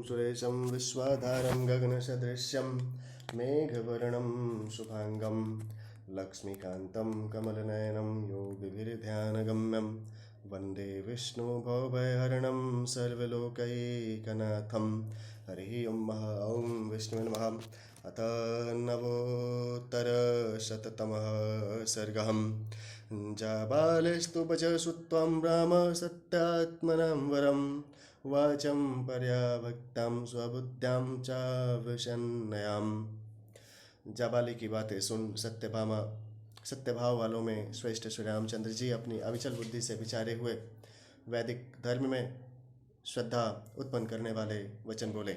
सुरेशं विश्वाधारं गगनसदृश्यं मेघवर्णं शुभांगं लक्ष्मीकान्तं कमलनयनं योगिभिर्ध्यानगम्यं वन्दे विष्णुभवभयहरणं सर्वलोकैकनाथं। हरिः ॐ विष्णुवे नमः। अथ नवोत्तरशततमः सर्गः। जाबालेस्तु वचसुत्वं राम सत्यात्मनां वरं वाचं पर्याभक्तां स्वबुद्ध्यां च विषन्नयाम्। जाबाली की बातें सुन सत्यभाव वालों में श्रेष्ठ श्री रामचंद्र जी अपनी अविचल बुद्धि से विचारे हुए वैदिक धर्म में श्रद्धा उत्पन्न करने वाले वचन बोले।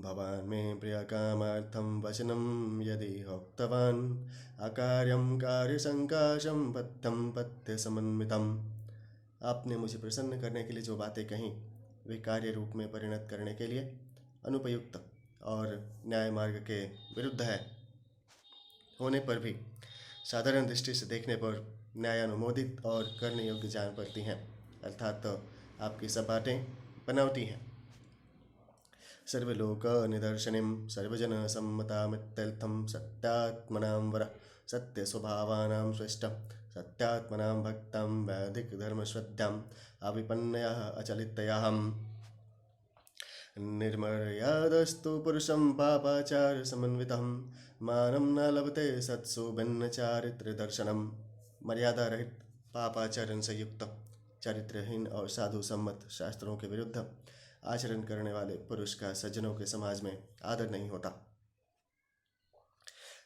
भवान् मे प्रियकामार्थं वचनं यदि होक्तवान् अकार्यं कार्यसंकाशं पथ्यं पथ्य समन्वितम्। आपने मुझे प्रसन्न करने के लिए जो बातें कहीं वे कार्य रूप में परिणत करने के लिए अनुपयुक्त और न्याय मार्ग के विरुद्ध है होने पर भी साधारण दृष्टि से देखने पर न्यायानुमोदित और करने योग्य जान पड़ती हैं, अर्थात आपकी सब बातें बनावटी हैं। सर्वलोक निदर्शनीं सर्वजन सम्मतामित्यर्थं सत्यात्मनां वर सत्य स्वभावानां श्रेष्ठ सत्यात्मनां भक्तां वैदिक धर्मश्रद्धाम् अविपन्नयः अचलितयाः। निर्मर्यादस्तु पुरुषं पापाचार समन्वितं मानं न लभते सत्सु भिन्न चारित्र दर्शनम्। मर्यादा रहित पापाचरण से युक्त चरित्रहीन और साधु सम्मत शास्त्रों के विरुद्ध आचरण करने वाले पुरुष का सज्जनों के समाज में आदर नहीं होता।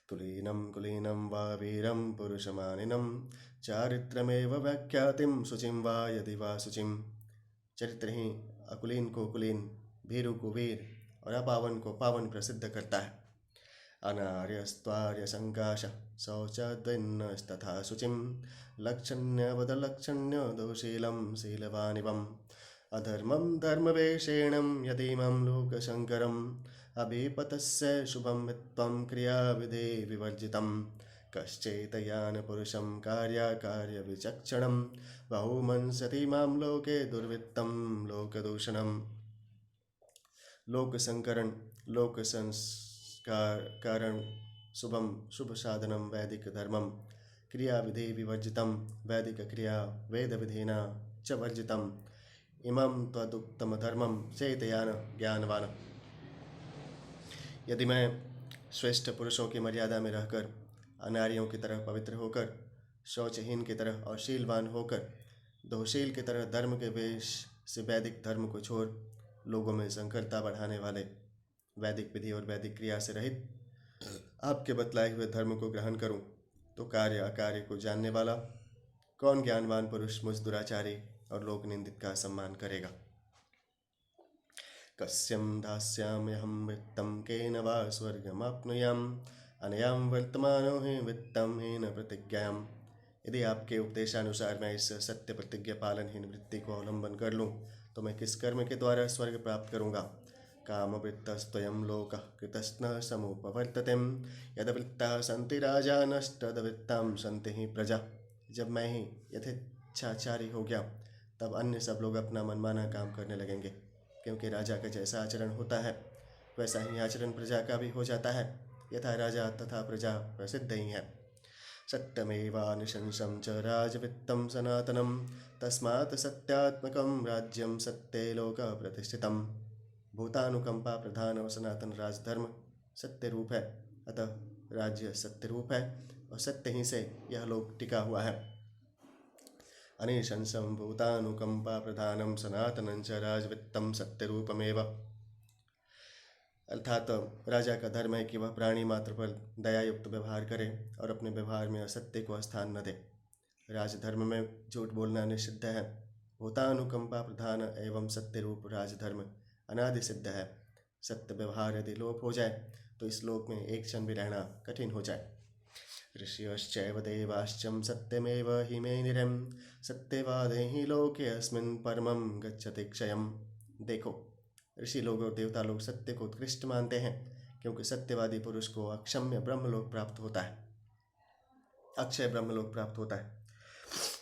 कुलीनं कुलीनं वा वीरं पुरुषमानिनं चारित्रमेव व्याख्यातिं शुचिं वा यदि वा शुचिं। चरित्रहीन अकुलीन को कुलीन, भीरु को वीर और अपावन को पावन प्रसिद्ध करता है। अनार्यस्त्वार्य संकाश शौचाद्विन्नस्तथा शुचिं लक्षण्यवदलक्षण्य दोशीलं शीलवानिवम्। अधर्मं धर्मवेषेणं यदीमं लोकशङ्करम् अभिपतस्य शुभं वित्वं क्रियाविधे विवर्जितं। कश्चेतयान पुरुषं कार्याकार्यविचक्षणं बहुमंसति मां लोके दुर्वृत्तं लोकदूषणम्। लोकसंकरण लोक संस्कारण शुभम शुभ साधनम वैदिक धर्मम क्रिया विधि विवर्जितम वैदिक क्रिया वेद विधेना च वर्जितम इमं त्वदुक्तम धर्मम चेतयान ज्ञानवान। यदि मैं श्रेष्ठ पुरुषों की मर्यादा में रहकर अनार्यों की तरह पवित्र होकर शौचहीन की तरह और शीलवान होकर दोशील की तरह धर्म के वेश से वैदिक धर्म को छोड़ लोगों में संकरता बढ़ाने वाले वैदिक विधि और वैदिक क्रिया से रहित आपके बतलाए हुए धर्म को ग्रहण करूं, तो कार्य अकार्य को जानने वाला कौन ज्ञानवान पुरुष मुझ दुराचारी और लोक निंदित का सम्मान करेगा। कस्यं दास्याम्यहं वित्तं केन वा स्वर्गमाप्नुयाम् अनयां वर्तमानो हि वित्तं हीन प्रतिज्ञाम्। यदि आपके उपदेशानुसार मैं इस सत्य प्रतिज्ञा पालनहीन वृत्ति को अवलंबन कर लूँ तो मैं किस कर्म के द्वारा स्वर्ग प्राप्त करूँगा। कामवृत्तस्त्वयं लोकः कृतस्नः समुपवर्तते यदवृत्ताः सन्ति राजानस्तदवृत्तां सन्ति ही प्रजा। जब मैं ही यथेच्छाचारी हो गया तब अन्य सब लोग अपना मनमाना काम करने लगेंगे, क्योंकि राजा का जैसा आचरण होता है वैसा ही आचरण प्रजा का भी हो जाता है। यथा राजा तथा प्रजा प्रसिद्ध ही है। सत्यमेवानुशंसं च राजवित्तं सनातनं तस्मात् सत्यात्मकं राज्यं सत्ये लोकः प्रतिष्ठितम्। भूतानुकंपा प्रधान और सनातन राजधर्म सत्य रूप है, अतः राज्य सत्य रूप है और सत्य ही से यह लोक टिका हुआ है। अनिशंसं भूतानुकंपा प्रधानं सनातनं च राजवित्तं सत्यरूपमेव। अर्थात राजा का धर्म है कि वह प्राणी मात्र पर दयायुक्त व्यवहार करे और अपने व्यवहार में असत्य को स्थान न दे। राजधर्म में झूठ बोलना निषिद्ध है। भूतानुकंपा प्रधान एवं सत्य रूप राजधर्म अनादि सिद्ध है। सत्य व्यवहार यदि लोप हो जाए तो इस लोक में एक क्षण भी रहना कठिन हो जाए। ऋषयश्चैव देवाश्चं सत्यमेव हि मे निरयं सत्यवादे हि लोके अस्मिन् परमं गच्छति क्षयम्। देखो, ऋषि लोग और देवता लोग सत्य को उत्कृष्ट मानते हैं, क्योंकि सत्यवादी पुरुष को अक्षम्य ब्रह्मलोक प्राप्त होता है, अक्षय ब्रह्मलोक प्राप्त होता है।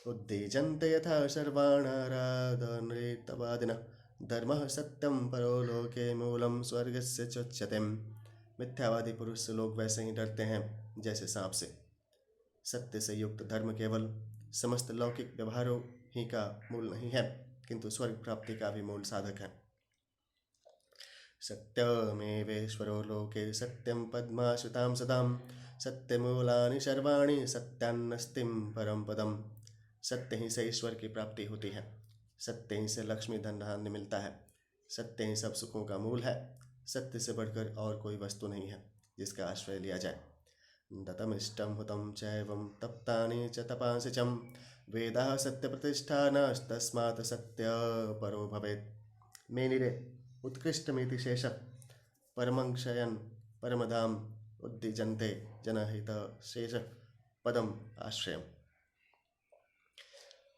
उद्देजन्ते यथा सर्वाणाराधनरेतवादिनः धर्मः सत्यम परो लोके मूलम स्वर्गस्य चोच्यते। मिथ्यावादी पुरुष से लोग वैसे ही डरते हैं जैसे सांप से। सत्य से युक्त धर्म केवल समस्त लौकिक व्यवहारों ही का मूल नहीं है, किंतु स्वर्ग प्राप्ति का भी मूल साधक है। सत्यमेवेश्वरो लोके सत्यम पद्माश्रितां सदां सत्यमूलानि सर्वाणि सत्यान्नस्तिं परम पदम। सत्य ही से ईश्वर की प्राप्ति होती है, सत्य ही से लक्ष्मी धन धान्य मिलता है, सत्य ही सब सुखों का मूल है। सत्य से बढ़कर और कोई वस्तु नहीं है जिसका आश्रय लिया जाए। दतमिष्टं हुतं चैवं तप्तानि च तपांसि चं वेदाः सत्यप्रतिष्ठानस्तस्मात् सत्यपरो भवेत्। मेनिरे उत्कृष्टमिति शेषः परमंक्षयन् परमधाम उद्दिजन्ते जनहित शेष पदम आश्रयम्।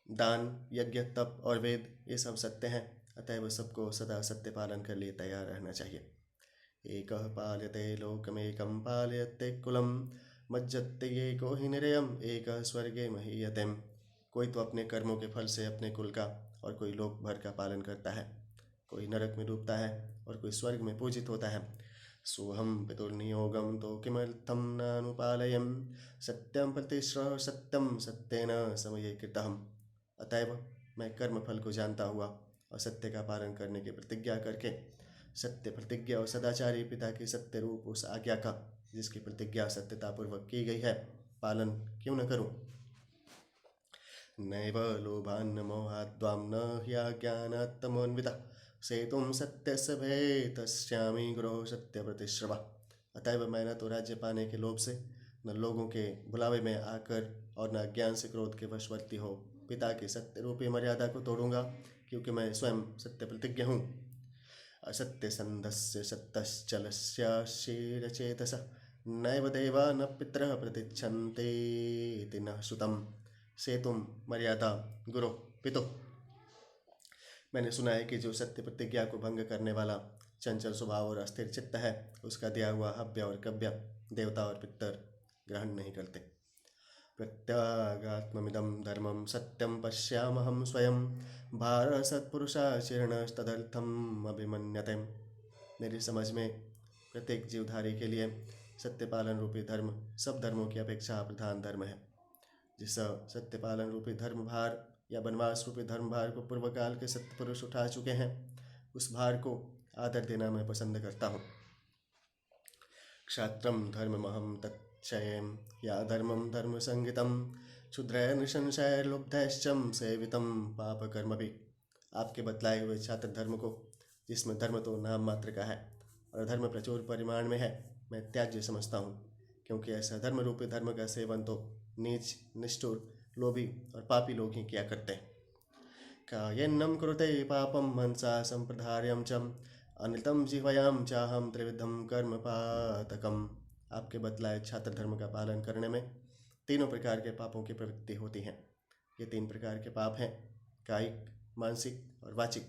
दान, यज्ञ, तप और वेद ये सब सत्य हैं, अतएव सबको सदा सत्य पालन के लिए तैयार रहना चाहिए। एकः पाल्यते लोकमेकं पालयते कुलं मज्जते एको हि निरयम् एकः स्वर्गे महीयते। कोई तो अपने कर्मों के फल से अपने कुल का और कोई लोक भर का पालन करता है, कोई नरक में डूबता है और कोई स्वर्ग में पूजित होता है। सोहम पितुर्नियोगम तो किमर्थम नानुपालयम् सत्यम प्रतिश्रह सत्यम सत्येन समये कृतम्। अतएव मैं कर्म फल को जानता हुआ और सत्य का पालन करने की प्रतिज्ञा करके सत्य प्रतिज्ञा और सदाचारी पिता की सत्य रूप उस आज्ञा का, जिसकी प्रतिज्ञा सत्यता पूर्वक की गई है, पालन क्यों न करूं। नैव लोभान्न मोहाद्वां न ह्याज्ञानात् तमोन्वितः सेतुं सत्यस्य भेतस्यामि गुरो सत्य प्रतिश्रवा। अतएव मैं न तो राज्य पाने के लोभ से, न लोगों के बुलावे में आकर और न ज्ञान से क्रोध के वशवर्ती हो पिता की सत्य रूपी मर्यादा को तोड़ूंगा, क्योंकि मैं स्वयं सत्य प्रतिज्ञ हूँ। असत्य संधस्य सत्तश्चलस्य शीरचेतस नैव देवा न पितरः प्रतिच्छन्ते इति न श्रुतम्। सेतुम मर्यादा गुरु पितु। मैंने सुना है कि जो सत्य प्रतिज्ञा को भंग करने वाला चंचल स्वभाव और अस्थिर चित्त है, उसका दिया हुआ हव्य और कव्य देवता और पितर ग्रहण नहीं करते। प्रत्यागात्ममिदं धर्मं सत्यं पश्यामहं स्वयं भारत सत्पुरुषाचरणस्तदर्थम् अभिमन्यते। मेरी समझ में प्रत्येक जीवधारी के लिए सत्य पालन रूपी धर्म सब धर्मों की अपेक्षा प्रधान धर्म है। जिस सत्य पालन रूपी धर्म भार या वनवास रूपी धर्म भार को पूर्व काल के सत्य पुरुष उठा चुके हैं, उस भार को आदर देना मैं पसंद करता हूँ। क्षात्रम धर्ममहं तच्छयेम या धर्मम धर्म संगीतम क्षुद्रैर्निशंसैर्लुब्धैश्चम सेवितम पाप कर्म भी। आपके बतलाए हुए छात्र धर्म को, जिसमें धर्म तो नाम मात्र का है और धर्म प्रचुर परिमाण में है, मैं त्याज्य समझता हूँ, क्योंकि ऐसा धर्म रूपी धर्म का सेवन तो नीच, निष्ठुर, लोभी और पापी लोग ही किया करते हैं। कायेन्नं कुरुते पापं मनसा संप्रधार्यं च अनितं जिह्वयां चाहं त्रिविधं कर्म पातकम्। आपके बतलाए छात्र धर्म का पालन करने में तीनों प्रकार के पापों की प्रवृत्ति होती है। ये तीन प्रकार के पाप हैं, कायिक, मानसिक और वाचिक।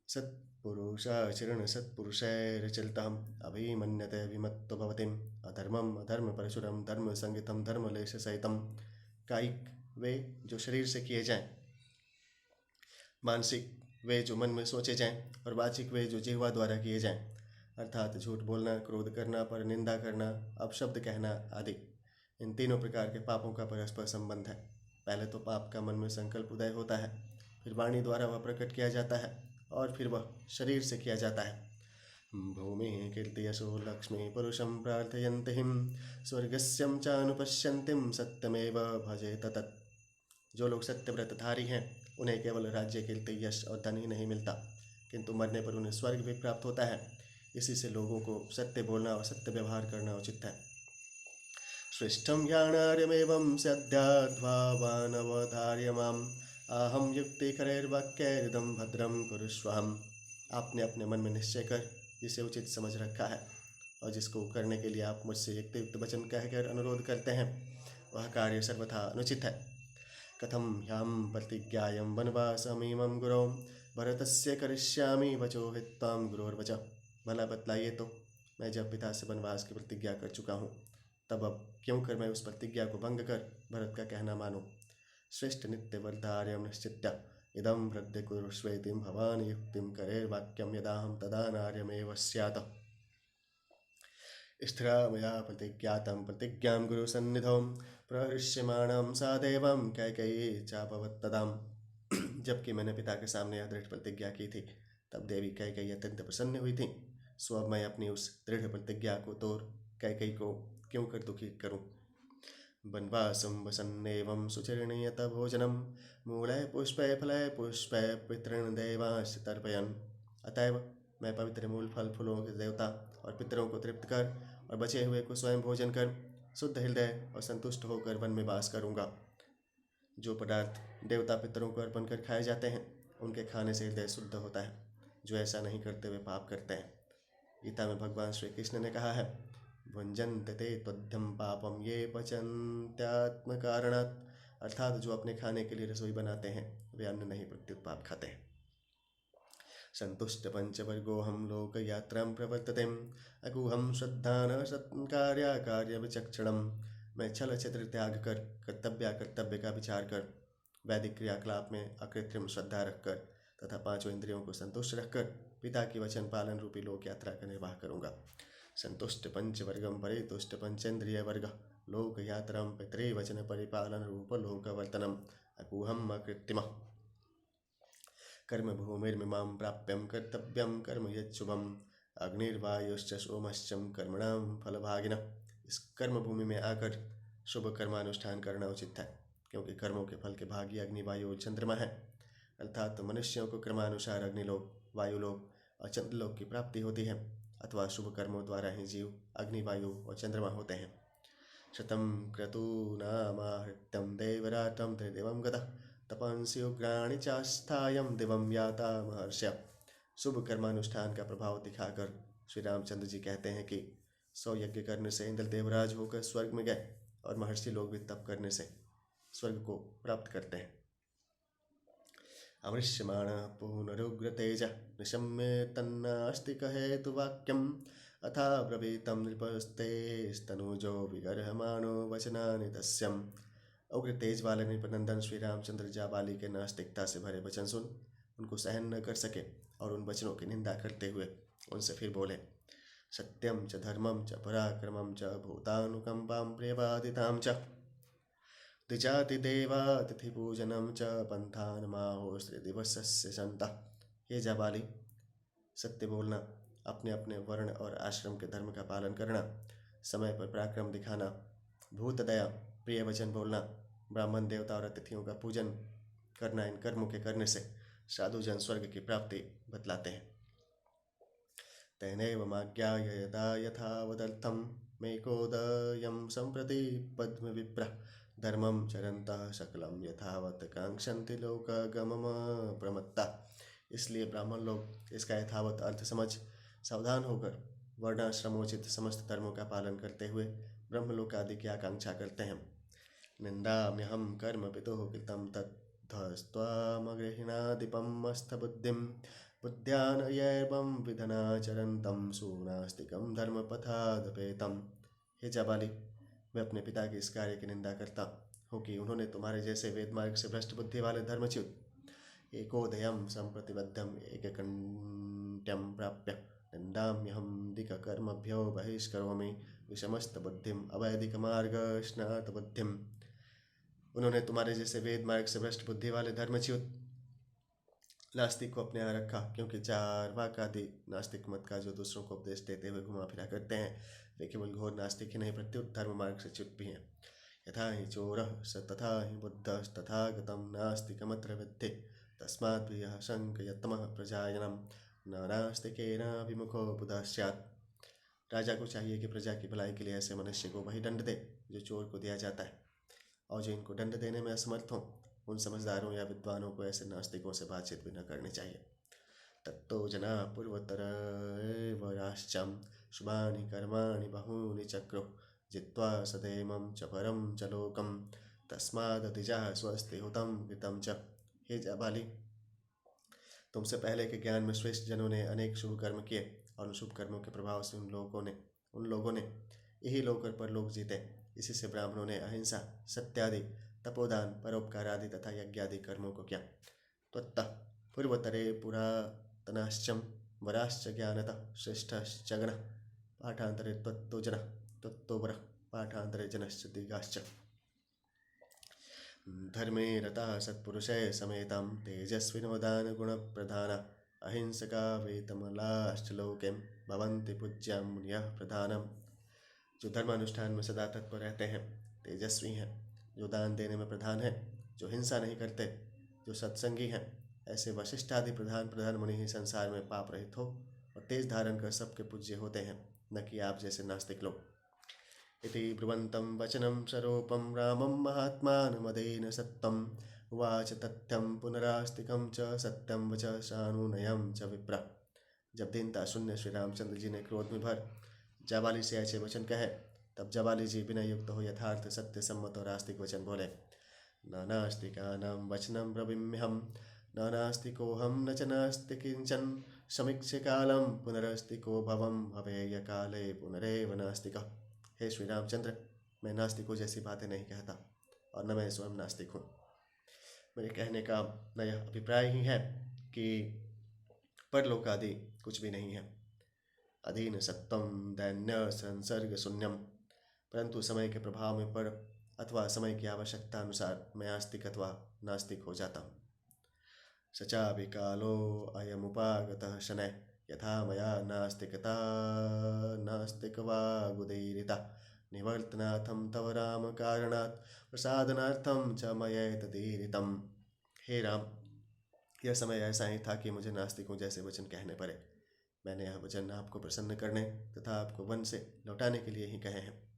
सत्पुरुषाचरण सत्पुरुषैरचलितम् अभिमन्यते विमत्तो भवतिम् अधर्मम् अधर्म परशुरम धर्म संगीतम धर्मलेश सहितम। कायिक वे जो शरीर से किए जाएं, मानसिक वे जो मन में सोचे जाएं, और वाचिक वे जो जिह्वा द्वारा किए जाएं, अर्थात झूठ बोलना, क्रोध करना, पर निंदा करना, अपशब्द कहना आदि। इन तीनों प्रकार के पापों का परस्पर संबंध है। पहले तो पाप का मन में संकल्प उदय होता है, फिर वाणी द्वारा वह प्रकट किया जाता है और फिर वह शरीर से किया जाता है। भूमि कीर्ति यशो लक्ष्मी पुरुषं प्रार्थयन्ति स्वर्गस्यं चानुपश्यन्तिं सत्यमेव भजेत तत्। जो लोग सत्यव्रतधारी हैं, उन्हें केवल राज्य, कीर्ति, यश और धन ही नहीं मिलता, किंतु मरने पर उन्हें स्वर्ग भी प्राप्त होता है। इसी से लोगों को सत्य बोलना और सत्य व्यवहार करना उचित है। श्रेष्ठं ज्ञानार्यमेवं स्याद्वानवधार्य माम् आहम युक्तिकरैर्वाक्यैरिदं भद्रं कुरुष्वहम्। आपने अपने मन में निश्चय कर जिसे उचित समझ रखा है और जिसको करने के लिए आप मुझसे युक्तियुक्त वचन कहकर अनुरोध करते हैं, वह कार्य सर्वथा अनुचित है। कथम ह्यां प्रतिज्ञायं वनवासमिमं गुरो भरतस्य करिष्यामि वचो हित्वां गुरोर्वचः। भला बतलाइए तो, मैं जब पिता से वनवास की प्रतिज्ञा कर चुका हूँ, तब अब क्यों कर मैं उस प्रतिज्ञा को भंग कर भरत का कहना मानूं। श्रेष्ठ नित्य वरधार्यं निश्चित्य इदं प्रत्यकुरुष्वेतिं भवान् युक्तिं करे वाक्यं यदाहं तदा नार्यमेव स्यात् स्थिरा मया प्रतिज्ञातं प्रतिज्ञां गुरुसन्निधौ प्रहृष्यमाणं सा देवं कैकेयी चापवत्तदां। जबकि मैंने पिता के सामने यह दृढ़ प्रतिज्ञा की थी, तब देवी कैकेयी अत्यंत प्रसन्न हुई थी। सो अब मैं अपनी उस दृढ़ प्रतिज्ञा को तोड़ कैकेयी को क्यों कर दुखी करूं। वनवासं वसन्नेवं सुचिर्णीयत भोजनं मूले पुष्पे फले पुष्पे पितॄन् देवांश्च तर्पयन्। अतएव मैं पवित्र मूल फल फूलों के देवता और पितरों को तृप्त कर और बचे हुए को स्वयं भोजन कर शुद्ध हृदय और संतुष्ट होकर वन में वास करूंगा। जो पदार्थ देवता पितरों को अर्पण कर खाए जाते हैं, उनके खाने से हृदय शुद्ध होता है। जो ऐसा नहीं करते वे पाप करते हैं। गीता में भगवान श्री कृष्ण ने कहा है, भुंजन्ते ते त्वध्यं पापम ये पचन्त्यात्म कारणात्, अर्थात जो अपने खाने के लिए रसोई बनाते हैं वे अन्न नहीं प्रत्युत पाप खाते हैं। संतुष्ट पंचवर्गोऽहं लोकयात्रां प्रवर्तते अकुहं श्रद्धान सत्कार्या कार्य विचक्षणम्। मैं छल छिद्र त्याग कर कर्तव्य का विचार कर वैदिक क्रियाकलाप में अकृत्रिम श्रद्धा रखकर तथा पांचों इंद्रियों को संतुष्ट रखकर पिता की वचन पालन रूपी लोक यात्रा का निर्वाह करूंगा। संतुष्ट पंचवर्गम परितुष्ट पंचेन्द्रिय वर्ग लोक यात्रां पितृवचन परिपालन रूप लोकवर्तनम अकुहम अकृत्रिमः। कर्म भूमिर्मिमां प्राप्यं कर्तव्यं कर्म यच्छुभम् अग्निर्वायुश्च सोमश्चम कर्मणां फलभागिनः। इस कर्म भूमि में आकर शुभ कर्मानुष्ठान करना उचित है, क्योंकि कर्मों के फल के भागी अग्नि वायु और चंद्रमा है। अर्थात मनुष्यों को क्रमानुसार अग्निलोक, वायुलोक और चंद्रलोक की प्राप्ति होती है, अथवा शुभ कर्मों द्वारा ही जीव अग्नि, वायु और चंद्रमा होते हैं। शतं क्रतूनामाहृत्यं देवराटं त्रिदिवं गतः तपंसि उग्राणि चास्थायं दिवं याता महर्षय। शुभ कर्मानुष्ठान का प्रभाव दिखाकर श्री रामचंद्र जी कहते हैं कि 100 यज्ञ करने से इंद्र देवराज होकर स्वर्ग में गए और महर्षि लोग भी तप करने से स्वर्ग को प्राप्त करते हैं। अमृष्यमाण पुनरुग्र तेज निशम्य तन्नास्ति कहेतु वाक्यम अथा ब्रवीतम नृपस्ते स्तनुजो विगर्हमाणो वचनानि तस्यम्। उग्र तेज वाले नृपनंदन श्री रामचंद्र जाबाली के नास्तिकता से भरे वचन सुन उनको सहन न कर सके और उन वचनों की निंदा करते हुए उनसे फिर बोले, सत्यम च धर्मम च पराक्रमम च भूतानुकंपां प्रियवादितां च द्विजातिदेवातिथिपूजनं च पंथानमाहो दिवसस्य सन्तः। हे जाबाली, सत्य बोलना, अपने अपने वर्ण और आश्रम के धर्म का पालन करना, समय पर पराक्रम दिखाना, भूत दया, प्रिय वचन बोलना, ब्राह्मण देवता और अतिथियों का पूजन करना, इन कर्मों के करने से साधु जन स्वर्ग की प्राप्ति बतलाते हैं। तेनैव माज्ञाय यदा यथावदर्थं मेकोदयं सम्प्रति पद्म विप्रः धर्मं चरन्तः सकलं यथावत् कांक्षन्ति लोकगमम प्रमत्ता। इसलिए ब्राह्मण लोग इसका यथावत अर्थ समझ सावधान होकर वर्णाश्रमोचित समस्त धर्मों का पालन करते हुए ब्रह्मलोक आदि की आकांक्षा करते हैं। निंदाम्यहं कर्म पितुः कृतं तद्धस्त्वामगृह्णादिपमस्थबुद्धिं बुद्ध्यानयैर्वं विधनाचरन्तं सुनास्तिकं धर्मपथादपेतम्। हे जाबाली, मैं अपने पिता के इस कार्य की निंदा करता हूँ कि उन्होंने तुम्हारे जैसे वेद मार्ग से भ्रष्ट बुद्धि वाले धर्मच्युत एकोदयं संप्रतिबद्धं एककंट्यं प्राप्य निंदाम्यहं दिक्कर्मभ्यो बहिष्करोमि विषमस्तबुद्धिम् अवैदिकमार्गस्नातबुद्धिम्। उन्होंने तुम्हारे जैसे वेद मार्ग से भ्रष्ट बुद्धि वाले धर्मच्युत नास्तिक को अपने यहाँ रखा, क्योंकि चार्वाक आदि नास्तिक मत का जो दूसरों को उपदेश देते हुए घुमा फिरा करते हैं, वे केवल घोर नास्तिक ही नहीं प्रत्युत धर्म मार्ग से च्युत भी हैं। यथा हि चोरः स तथा हि बुद्धस्तथा गतं नास्तिकमत्र विद्धि तस्मात् प्रियः शङ्कयत्तमः प्रजाजनं न नास्तिकेनाभिमुखो बुधः स्यात्। राजा को चाहिए कि प्रजा की भलाई के लिए ऐसे मनुष्य को वही दंड दे जो चोर को दिया जाता है, और जो इनको दंड देने में असमर्थ हों उन समझदारों या विद्वानों को ऐसे नास्तिकों से बातचीत भी न करनी चाहिए। तत्तो जना पूर्वतरैवराश्चं शुभानि कर्माणि बहूनि चक्रुः जित्वा सदैमं च परं च लोकं तस्मादतिजः स्वस्ति हुतं कृतं च। हे जाबाली, तुमसे पहले के ज्ञान में श्रेष्ठ जनों ने अनेक शुभ कर्म किए और उन शुभ कर्मों के प्रभाव से उन लोगों ने यही लोक और परलोक जीते। इसी से ब्राह्मणों ने अहिंसा, सत्यादि, तपोदान, परोपकार आदि तथा यज्ञ आदि कर्मों को किया। त्वत्तः पूर्वतरे पुरातनाश्चं वराश्च ज्ञानतः श्रेष्ठश्च गणः पाठान्तरे त्वत्तो जनः त्वत्तो वरः पाठान्तरे जनश्च दिगाश्च धर्मे रताः सत्पुरुषैः समेतां तेजस्विनवदानगुणप्रधाना अहिंसका वेतमलाश्च लोके भवन्ति पूज्या मुनियः प्रधानम्। जो धर्मानुष्ठान में सदा तत्पर रहते हैं, तेजस्वी हैं, जो दान देने में प्रधान है, जो हिंसा नहीं करते, जो सत्संगी हैं, ऐसे वशिष्ठ आदि प्रधान प्रधान मुनि ही संसार में पाप रहित हो और तेज धारण कर सबके पूज्य होते हैं, न कि आप जैसे नास्तिक लोग। इति ब्रुवन्तं वचनं सरूपं रामं महात्मानमदेन सत्तं उवाच तथ्यं पुनरास्तिकं च सत्यं वच सानुनयं च विप्र। जब दीनता शून्य श्री रामचंद्र जी ने क्रोध में भर जाबाली से ऐसे वचन कहे, तब जाबाली जी बिना युक्त हो यथार्थ सत्य सम्मत और आस्तिक वचन बोले। न नास्तिकानां वचनं ब्रवीम्यहं न नास्तिकोऽहं न च नास्ति किंचन समीक्ष्य कालं पुनरस्तिको भवं भवेय काले पुनरेव नास्तिकः। हे श्री रामचंद्र, मैं नास्तिकों जैसी बातें नहीं कहता और न मैं स्वयं नास्तिक हूँ। मेरे कहने का न यह अभिप्राय ही है कि परलोक आदि कुछ भी नहीं है। अधीन सत्वम दैन्य संसर्ग शून्यम, परंतु समय के प्रभाव में पड़ अथवा समय की आवश्यकता अनुसार मैं आस्तिक अथवा नास्तिक हो जाता हूँ। सचापि कालो अयमुपागतः शनैः यथा मया नास्तिकता नास्तिकवागुदैरिता निवर्तनार्थं तव राम कारणात् प्रसादनार्थं च मयैतदीरितम्। हे राम, यह समय ऐसा ही था कि मुझे नास्तिकों जैसे वचन कहने पड़े। मैंने यह वचन आपको प्रसन्न करने तथा आपको वन से लौटाने के लिए ही कहे हैं।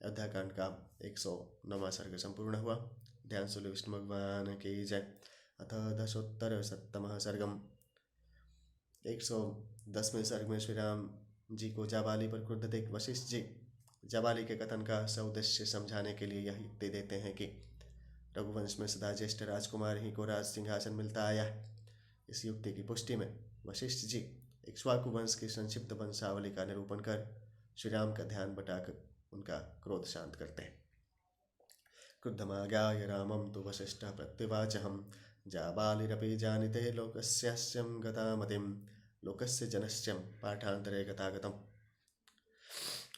अयोध्याकांड का 109वां सर्ग संपूर्ण हुआ। ध्यान से विष्णु भगवान की जय। अथ दशोत्तरशततमः सर्गम। 110वें सर्ग में श्री राम जी को जाबाली पर क्रुद्ध देख वशिष्ठ जी जाबाली के कथन का सउद्देश्य समझाने के लिए यह युक्ति देते हैं कि रघुवंश में सदा ज्येष्ठ राजकुमार ही को राज सिंहासन मिलता आया है। इस युक्ति की पुष्टि में वशिष्ठ जी इक्ष्वाकु वंश की संक्षिप्त वंशावली का निरूपण कर श्री राम का ध्यान बटाकर उनका क्रोध शांत करते हैं। क्रुद्धमाज्ञाय रामं तु वसिष्ठः प्रत्युवाचहं जाबालिरपि जानिते लोकस्यास्यं गतामतिं लोकस्य जनस्यं पाठांतरे गतागतम्।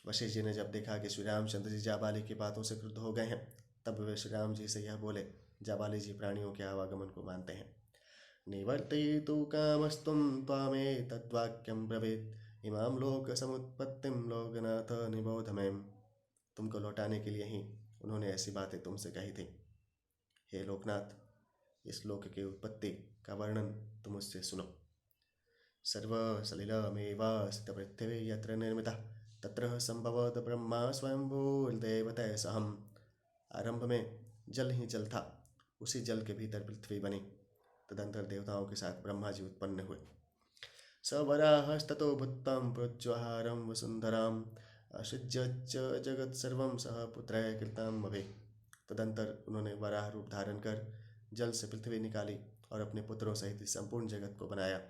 वशिष्ठ जी ने जब देखा कि श्री रामचंद्र जी जाबाली की बातों से क्रुद्ध हो गए हैं, तब वे श्री राम जी से यह बोले। जाबाली जी प्राणियों के आवागमन को मानते हैं। निवर्तयितु कामस्तुं त्वामेतद्वाक्यं ब्रवीत् इमां लोकसमुत्पत्तिं लोकनाथ निबोध मे। तुमको लौटाने के लिए ही उन्होंने ऐसी बातें तुमसे कही थी। हे लोकनाथ, इस लोक की उत्पत्ति का वर्णन तुम उससे सुनो। सर्वसलिलमेवासितपृथिवी यत्र निर्मिता तत्र संभवत ब्रह्मा स्वयंभूर्देवतैः सहम्। आरंभ में जल ही जल था, उसी जल के भीतर पृथ्वी बनी। तदंतर देवताओं के साथ ब्रह्मा जी उत्पन्न हुए। स वराहस्ततो भूत्वां प्रोज्वहारं वसुंधराम् असृज्य च जगत् सर्वं सह पुत्रैः कृताम् अभि। तदंतर उन्होंने वराह रूप धारण कर जल से पृथ्वी निकाली और अपने पुत्रों सहित संपूर्ण जगत को बनाया।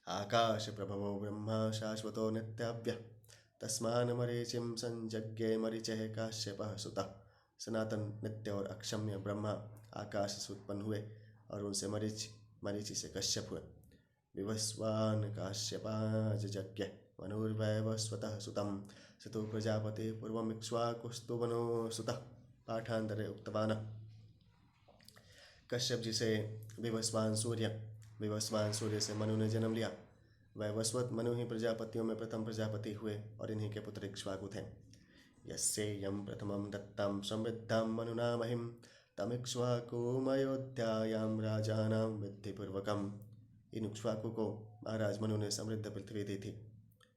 आकाश प्रभवो ब्रह्मा शाश्वतो नित्याव्यः तस्मान् मरीचिं संजज्ञे मरीचः काश्यपः सुतः। सनातन नित्य और अक्षम्य ब्रह्मा आकाश से उत्पन्न हुए और उनसे मरीचि से कश्यप हुए। विवस्वान् काश्यपाजज्ञ मनुर्वैवस्वतः सुतं सतो प्रजापति पूर्वमिक्ष्वाकुस्तु वनो सुतः। पाठांतरे उक्तवान्। कश्यप जी से विवस्वान सूर्य से मनु ने जन्म लिया। वैवस्वत मनु ही प्रजापतियों में प्रथम प्रजापति हुए और इन्हीं के पुत्र इक्ष्वाकु थे। यस्येयं प्रथमं दत्तं समृद्धां मनुना महिं तमिक्ष्वाकुमयोध्यायां राजानां विधिपूर्वकम्। इन इक्ष्वाकु को महाराज मनु ने समृद्ध पृथ्वी दी थी।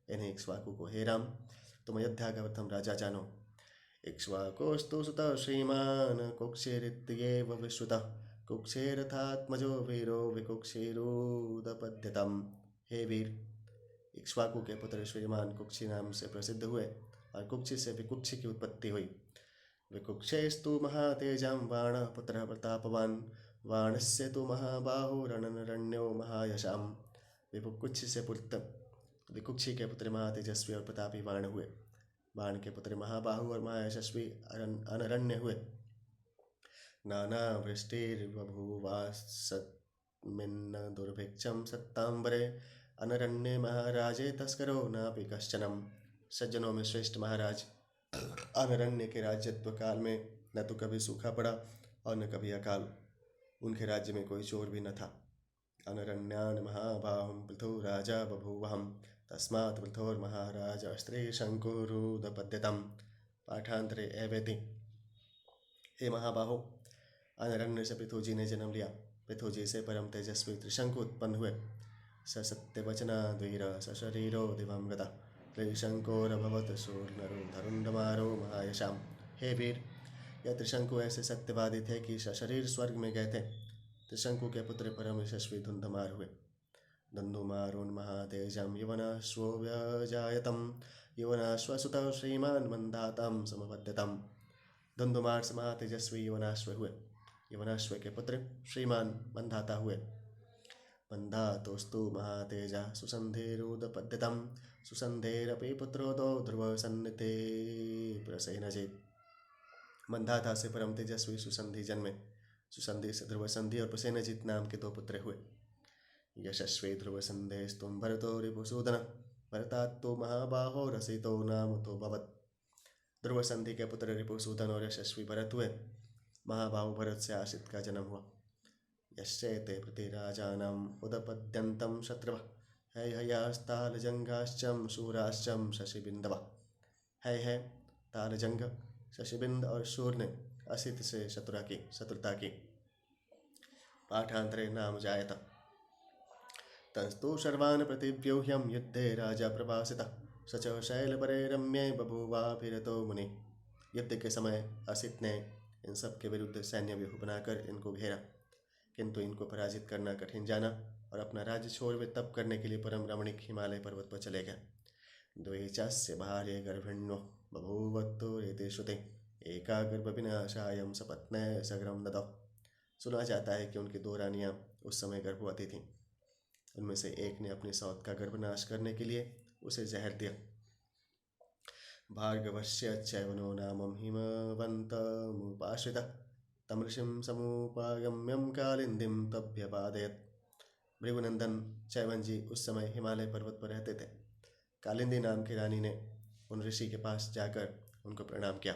इन्हें इक्ष्वाकु को हे राम, तुम अयोध्या का प्रथम राजा जानो। इक्ष्वाकोस्तु सुतः श्रीमान् कुक्षिरित्येव विश्रुतः कुक्षेरथात्मजो वीरो विकुक्षिरुदपद्यतम्। हे वीर, इक्ष्वाकु के पुत्र श्रीमान कुक्षी नाम से प्रसिद्ध हुए और कुक्षी से विकुक्षी की उत्पत्ति हुई। विकुक्षेस्तु महातेजां बाणः पुत्रः प्रतापवान् बाणस्य तु महाबाहो रणनरण्यो महायशाम्। विकुक्षी के पुत्र महातेजस्वी और प्रतापी बाण हुए। बाण के पुत्र महाबाहु और महायशस्वी अनरण्य हुए। नानावृष्टिर्बभूवासमिन्न दुर्भिक्षं सत्तांबरे अनरण्ये महाराजे तस्करो नापि कश्चनम। सज्जनों में श्रेष्ठ महाराज अनरण्य के राज्यत्व काल में न तो कभी सूखा पड़ा और न कभी अकाल। उनके राज्य में कोई चोर भी न था। अनरण्यान महाबाहुं पृथु राजा बभूवहं तस्मात् पृथोर्महाराज स्त्री शंकुरुदपद्यतम्। पाठांतरे एवेति। हे महाबाहो, अनरण्य से पृथु जी ने जन्म लिया। पृथु जी से परम तेजस्वी त्रिशंकु उत्पन्न हुए। स सत्यवचना द्वीर सशरीरो दिवं गता त्रिशंकोरभवत शूर्णरो धरुंडमारो महायशाम। हे वीर, यह त्रिशंकु ऐसे सत्यवादी थे कि सशरीर स्वर्ग में गए थे। त्रिशंकु के पुत्र परम यशस्वी धुंधमार हुए। धुंधुमारोन् महातेजं यवनाश्वो व्यजायतं यवनाश्वसुतः श्रीमान् मंदातं समपद्यतम्। धुंधुमार से महातेजस्वी यवनाश्व हुए। यवनाश्व के पुत्र श्रीमान मंधाता हुए। मंधातोस्तु महातेजा सुसंधेरुदपद्यतं सुसंधेरपि पुत्रोदो ध्रुव सन्निधे प्रसेनजित्। मंधाता से परम तेजस्वी सुसंधि जन्मे। सुसंधि से ध्रुव संधि और प्रसेनजित नाम के दो पुत्र हुए। यशस्वी ध्रुव संधेस्तुम भरतो रिपुसूदन भरतात्तो महाबाहो रसितो नाम तो भवत्। ध्रुव संधि के पुत्र रिपुसूदन और यशस्वी भरत हुए। महाबाहु भरत से आशित का जन्म हुआ। यश्चैते प्रतिराजानाम उदपद्यन्तं शत्रवः हैहयास्तालजंगाश्चम शूराश्चम शशिबिंदवः। है तालजंग, शशिबिंद और शूर ने असित से शत्रुता की। पाठांतरे नाम जायत। तस्तु सर्वान् प्रतिव्यूह्यं युद्धे राजा प्रभासितः स च शैलपरे रम्ये बभूवाभिरतो मुनि। युद्ध के समय असित ने इन सब के विरुद्ध सैन्य व्यूह बनाकर इनको घेरा, किंतु इनको पराजित करना कठिन जाना और अपना राज्य छोड़ वे तप करने के लिए परम रमणीक हिमालय पर्वत पर चले गए। द्वैचास्य भार्य गर्भिण्यो बभूवत्तो रेते श्रुते एका गर्भविनाशायं सपत्नय सगरम ददौ। सुना जाता है कि उनकी दो रानियां उस समय गर्भवती थीं। उनमें से एक ने अपनी सौत का गर्भनाश करने के लिए उसे जहर दिया। भार्गवस्य चैवनो नामं हिमवन्तमुपाश्रितः तं ऋषिं समुपागम्यं कालिंदीं तभ्यपादयत्। भृगुनंदन चैवन जी उस समय हिमालय पर्वत पर रहते थे। कालिंदी नाम की रानी ने उन ऋषि के पास जाकर उनको प्रणाम किया।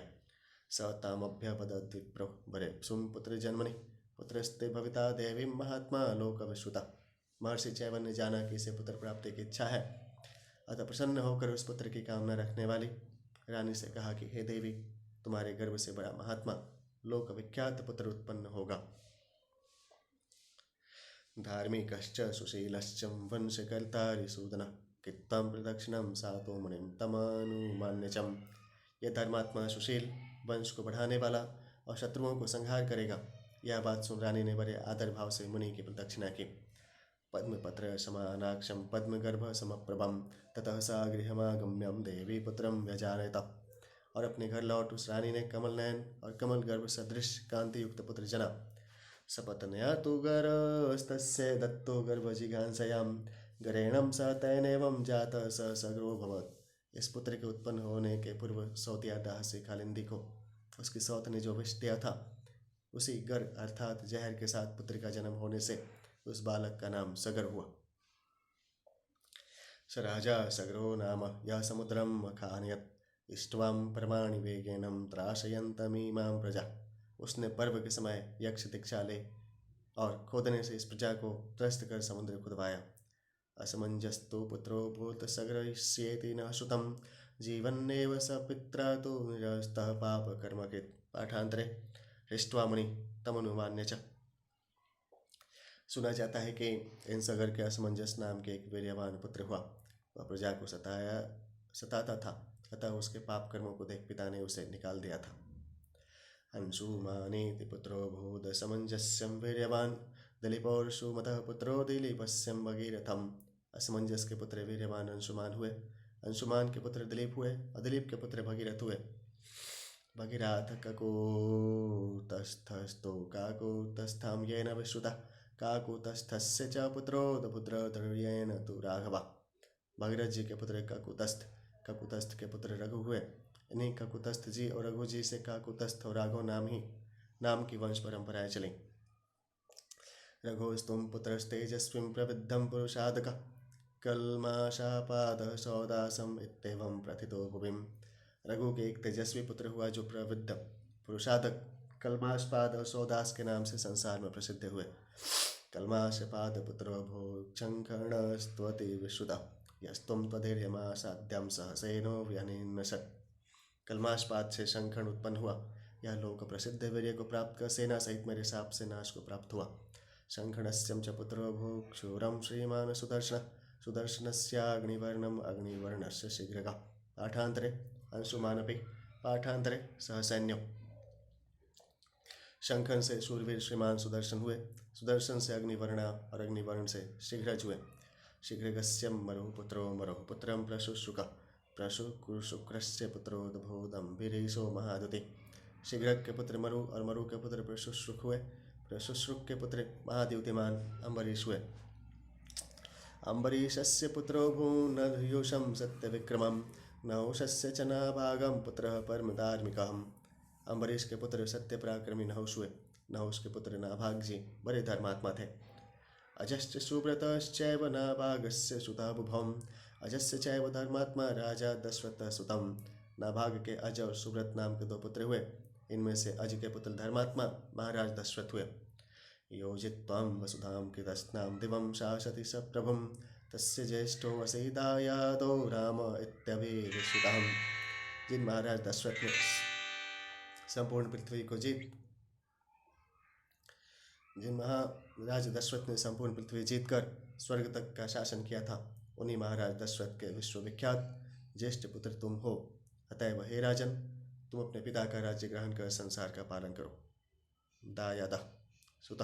स तामभ्यपदत् विप्रो वरे पुत्र जन्मनि पुत्रस्ते भविता देवी महात्मा लोक विश्रुता। महर्षि चैवन ने जाना कि इसे पुत्र प्राप्ति की इच्छा है, अतः प्रसन्न होकर उस पुत्र की कामना रखने वाली रानी से कहा कि हे देवी, तुम्हारे गर्भ से बड़ा महात्मा लोक विख्यात पुत्र उत्पन्न होगा। धार्मिकश्च सुशीलश्च वंशकर्तारिसूदन कित्तं प्रदक्षिणं सातो मुनिं तमानुमान्यचम। यह धर्मात्मा सुशील, वंश को बढ़ाने वाला और शत्रुओं को संहार करेगा। यह बात सुन रानी ने बड़े आदर भाव से मुनि की प्रदक्षिणा की। पद्मपत्र समानाक्षम पद्मगर्भ समप्रभम ततः सा गृहमागम्यम देवी पुत्रम व्यजानयत। और अपने घर लौट उस रानी ने कमल नयन और कमल गर्भ सदृश कांति युक्त पुत्र जना। सपत्न्या तु गर्भस्तस्य दत्तो गर्भजिघांसयाम गरेणम स तैनेवं जात स सगरो भवत्। इस पुत्र के उत्पन्न होने के पूर्व सौतिया दाह से कालिंदी को उसकी सौत ने जो विष दिया था, उसी गर अर्थात जहर के साथ पुत्र का जन्म होने से उस बालक का नाम सगर हुआ। स राजा सगरो नाम यह समुद्रम अखानयत् इष्ट्वाम परमाणि वेगेनम त्राशयन्तमीमां प्रजा। उसने पर्व के समय यक्ष दीक्षा ले और खोदने से इस प्रजा को त्रस्त कर समुद्र खुदवाया। असमंजस्तु पुत्रो भूत सगरयिष्येति न श्रुतं जीवन्नेव स पित्रा तो निरस्तः पाप कर्मकृत्। पाठांतरे हृष्ट्वा मुनि तमनुमान्य च। सुना जाता है कि इन सगर के असमंजस नाम के एक वीर्यवान पुत्र हुआ। वह प्रजा को सताता था, अतः उसके पाप कर्मों को देख पिता ने उसे निकाल दिया था। अंशुमानीति पुत्रो भूत समंजस्यं वीर्यवान दिलीपोर्षुमतः पुत्रो दिलीपस्यं भगीरथम। असमंजस के पुत्र वीर्यवान अंशुमान हुए, अंशुमान के पुत्र दिलीप हुए और दिलीप के पुत्र भगीरथ हुए। भगीरथ काकुतस्थस्तो काकुतस्थां येन विश्रुतः काकुतस्थस्य च पुत्रोदपुत्रधर्येण तु राघवः। भगीरथ जी के पुत्र काकुतस्थ, काकुतस्थ के पुत्र रघु हुए। इन्हीं काकुतस्थ जी और रघु जी से काकुतस्थ और राघव नाम ही नाम की वंश परंपराएं चलीं। रघोस्तुम पुत्रस्तेजस्वीं प्रविद्धं पुरुषादकः कल्माशापादः सौदासम इत्येवं प्रथितो भुविं। रघु के एक तेजस्वी पुत्र हुआ जो प्रविद्ध पुरुषादक कल्माशपाद और सौदास के नाम से संसार में प्रसिद्ध हुए। कल्माशपाद पुत्रो भोक्षंकर्णस्त्वति विश्रुता यस्तुम त्वधीर्यमासाद्यं सहसेनो व्यनिन्नशत्। कल्माशपाद से शंखण उत्पन्न हुआ। यह लोक प्रसिद्ध वीर्य को प्राप्त कर सेना सहित मेरे साप से नाश को प्राप्त हुआ। शंखणस्यं च पुत्रो भूक्षुरं श्रीमान सुदर्शन सुदर्शनस्याग्निवर्णम अग्निवर्णस्य शीघ्रगा। पाठांतरे अंशुमानपि पाठांतरे सहसैन्यो। शंखन से शूरवीर श्रीमान सुदर्शन हुए, सुदर्शन से अग्निवर्ण और अग्निवर्ण से शीघ्रज हुए। शीघ्रगस्यम मरुः पुत्रो मरुः पुत्रं प्रशुश्रुक प्रशुकुशुक्रस्य पुत्रो दभोदम्भिरीशो महादुति। शीघ्रक के पुत्र मरु और मरु के पुत्र प्रशुश्रुक हुए। प्रशुश्रुक के पुत्र महाद्युतिमान अम्बरीश हुए। अम्बरीशस्य पुत्रो भूनयुषं सत्यविक्रमं नहुषस्य च नाभागं पुत्रः परमधार्मिकः। अम्बरीश के पुत्र सत्य पराक्रमी नहुष हुए। नहुष के पुत्र नाभाग जी बड़े धर्मात्मा थे। अजश्च सुब्रतश्चैव नाभागस्य सुता बुभौम। अजस्य चैव धर्मात्मा राजा दशरथ सुतम। नाभाग के अज और सुब्रत नाम के दो पुत्र हुए। इनमें से अज के पुत्र धर्मात्मा महाराज दशरथ हुए। योजित्वां वसुधां कृतस्नां दिवं शासति स प्रभुं तस्य ज्येष्ठो वसीदायादो राम इत्यभिश्रुतः। जिन महाराज दशरथ ने संपूर्ण पृथ्वी को जीतकर स्वर्ग तक का शासन किया था, उन्हीं महाराज दशरथ के विश्वविख्यात ज्येष्ठ पुत्र तुम हो। अतएव हे राजन, तुम अपने पिता का राज्य ग्रहण कर संसार का पालन करो। दायाद सुत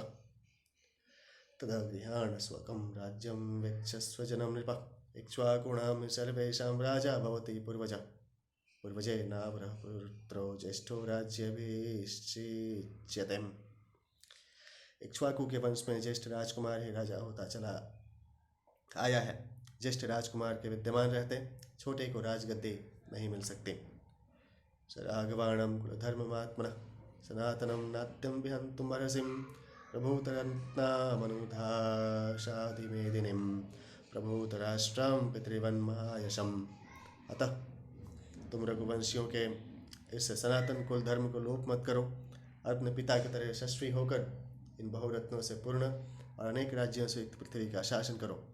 तदगृहाण स्वकं राज्यं वेक्षस्व जनम नृप इक्ष्वाकुणां सर्वेषां राजा भवति पूर्वजे नावरः पुत्रो ज्येष्ठो राज्यभिषिच्यते। इक्ष्वाकु के वंश में ज्येष्ठ राजकुमार ही राजा होता चला आया है। ज्येष्ठ राजकुमार के विद्यमान रहते छोटे को राजगद्दी नहीं मिल सकती। सरागवाणं कुलधर्ममात्मनः सनातनं नाट्यं विहन्तुम् अर्हसिं प्रभूतरत्नामनुधाशाधिमेदिनीं प्रभूतराष्ट्रं पितृवन्महायशम्। अतः तुम रघुवंशियों के इस सनातन कुल धर्म को लोप मत करो और अपने पिता की तरह यशस्वी होकर इन बहुरत्नों से पूर्ण और अनेक राज्यों से युक्त पृथ्वी का शासन करो।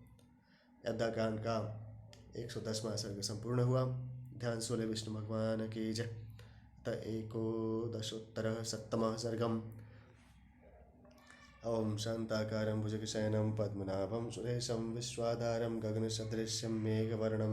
युद्धकांड का 110वां सर्ग संपूर्ण हुआ। ध्यान सोले विष्णु भगवान की जय। एकोदशोत्तरशततमः सर्गम्। ओम शांताकारं भुजगशयनं पद्मनाभं सुरेशं विश्वाधारं गगनसदृशं मेघवर्णं